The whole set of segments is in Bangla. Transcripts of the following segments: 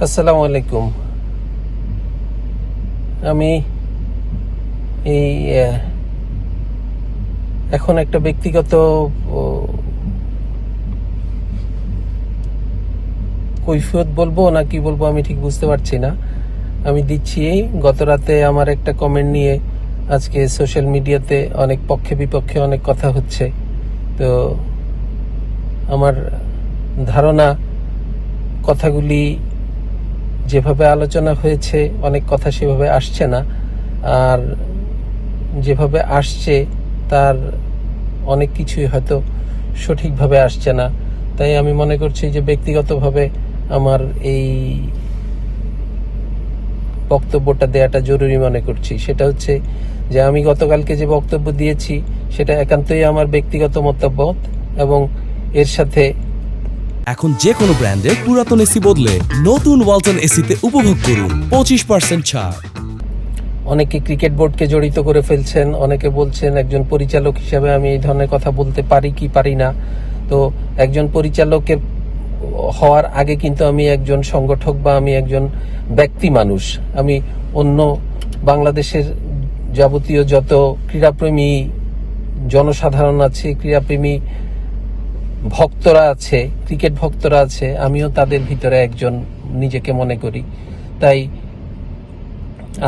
আসসালামু আলাইকুম। আমি এই এখন একটা ব্যক্তিগত কৈফিয়ত বলবো না কি বলবো আমি ঠিক বুঝতে পারছি না। আমি দিচ্ছি গত রাতে আমার একটা কমেন্ট নিয়ে আজকে সোশ্যাল মিডিয়াতে অনেক পক্ষে বিপক্ষে অনেক কথা হচ্ছে। তো আমার ধারণা কথাগুলি যেভাবে আলোচনা হয়েছে অনেক কথা সেভাবে আসছে না, আর যেভাবে আসছে তার অনেক কিছুই হয়তো সঠিকভাবে আসছে না। তাই আমি মনে করছি যে ব্যক্তিগতভাবে আমার এই বক্তব্যটা দেওয়াটা জরুরি মনে করছি। সেটা হচ্ছে যে আমি গতকালকে যে বক্তব্য দিয়েছি সেটা একান্তই আমার ব্যক্তিগত মতামত, এবং এর সাথে এখন যে কোনো ব্র্যান্ডের পুরাতন এসি বদলে নতুন ওয়ালটন এসিতে উপভোগ করুন 25% ছাড়। অনেকে ক্রিকেট বোর্ডকে জড়িত করে ফেলছেন, অনেকে বলছেন একজন পরিচালক হিসেবে আমি এই ধরনের কথা বলতে পারি কি পারি না। তো একজন পরিচালকের হওয়ার আগে কিন্তু আমি একজন সংগঠক বা আমি একজন ব্যক্তি মানুষ। আমি অন্য বাংলাদেশের যাবতীয় যত ক্রীড়াপ্রেমী জনসাধারণ আছে, ক্রীড়াপ্রেমী ভক্তরা আছে, ক্রিকেট ভক্তরা আছে, আমিও তাদের ভিতরে একজন নিজেকে মনে করি। তাই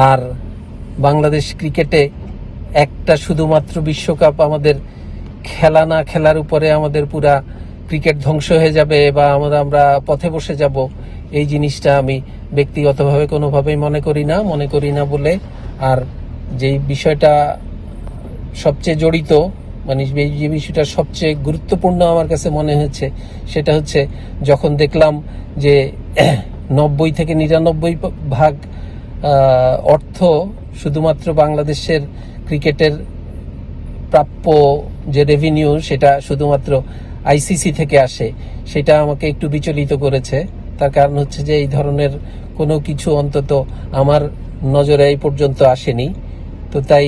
আর বাংলাদেশ ক্রিকেটে একটা শুধুমাত্র বিশ্বকাপ আমাদের খেলা না খেলার উপরে আমাদের পুরা ক্রিকেট ধ্বংস হয়ে যাবে বা আমরা পথে বসে যাব, এই জিনিসটা আমি ব্যক্তিগতভাবে কোনোভাবেই মনে করি না বলে, আর যেই বিষয়টা সবচেয়ে জড়িত মানে যে বিষয়টা সবচেয়ে গুরুত্বপূর্ণ আমার কাছে মনে হয়েছে সেটা হচ্ছে যখন দেখলাম যে 90 থেকে 99% অর্থ শুধুমাত্র বাংলাদেশের ক্রিকেটের প্রাপ্য যে রেভিনিউ সেটা শুধুমাত্র আইসিসি থেকে আসে, সেটা আমাকে একটু বিচলিত করেছে। তার কারণ হচ্ছে যে এই ধরনের কোনো কিছু অন্তত আমার নজরে এই পর্যন্ত আসেনি। তো তাই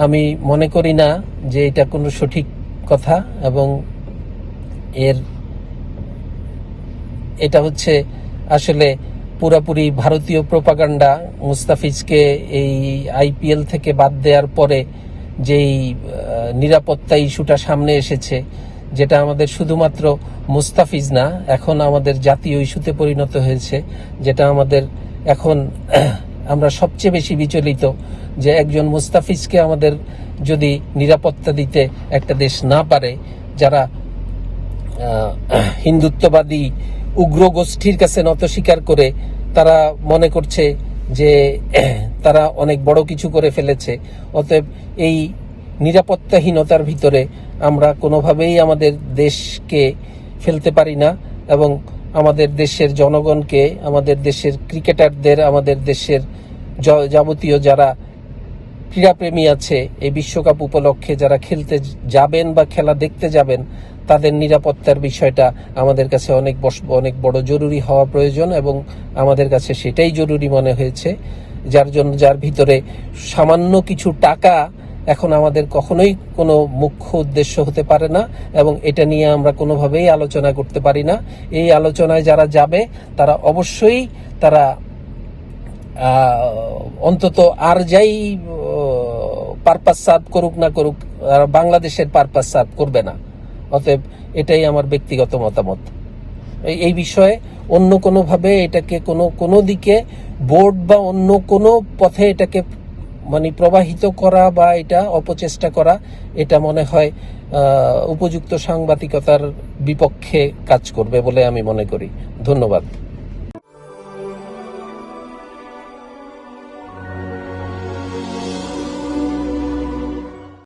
আমি মনে করি না যে এটা কোনো সঠিক কথা, এবং এটা হচ্ছে আসলে পুরাপুরি ভারতীয় প্রোপাগান্ডা। মুস্তাফিজকে এই আইপিএল থেকে বাদ দেওয়ার পরে যেই নিরাপত্তা ইস্যুটা সামনে এসেছে, যেটা আমাদের শুধুমাত্র মুস্তাফিজ না, এখন আমাদের জাতীয় ইস্যুতে পরিণত হয়েছে, যেটা আমাদের এখন আমরা সবচেয়ে বেশি বিচলিত যে একজন মুস্তাফিজকে আমাদের যদি নিরাপত্তা দিতে একটা দেশ না পারে, যারা হিন্দুত্ববাদী উগ্র গোষ্ঠীর কাছে নত স্বীকার করে তারা মনে করছে যে তারা অনেক বড় কিছু করে ফেলেছে, অতএব এই নিরাপত্তাহীনতার ভিতরে আমরা কোনোভাবেই আমাদের দেশকে ফেলতে পারি না, এবং আমাদের দেশের জনগণকে, আমাদের দেশের ক্রিকেটারদের, আমাদের দেশের যাবতীয় যারা ক্রীড়াপ্রেমী আছে এই বিশ্বকাপ উপলক্ষে যারা খেলতে যাবেন বা খেলা দেখতে যাবেন, তাদের নিরাপত্তার বিষয়টা আমাদের কাছে অনেক বড় জরুরি হওয়া প্রয়োজন, এবং আমাদের কাছে সেটাই জরুরি মনে হয়েছে। যার ভিতরে সামান্য কিছু টাকা এখন আমাদের কখনোই কোনো মুখ্য উদ্দেশ্য হতে পারে না, এবং এটা নিয়ে আমরা কোনোভাবেই আলোচনা করতে পারি না। এই আলোচনায় যারা যাবে তারা অবশ্যই তারা অন্তত আর যাই পারপাস সার্ভ করুক না করুক, বাংলাদেশের পারপাস সার্ভ করবে না। অতএব এটাই আমার ব্যক্তিগত মতামত। এই বিষয়ে অন্য কোনোভাবে এটাকে কোনো দিকে বোর্ড বা অন্য কোনো পথে এটাকে মানে প্রবাহিত করা বা এটা অপচেষ্টা করা, এটা মনে হয় উপযুক্ত সাংবাদিকতার বিপক্ষে কাজ করবে বলে আমি মনে করি। ধন্যবাদ।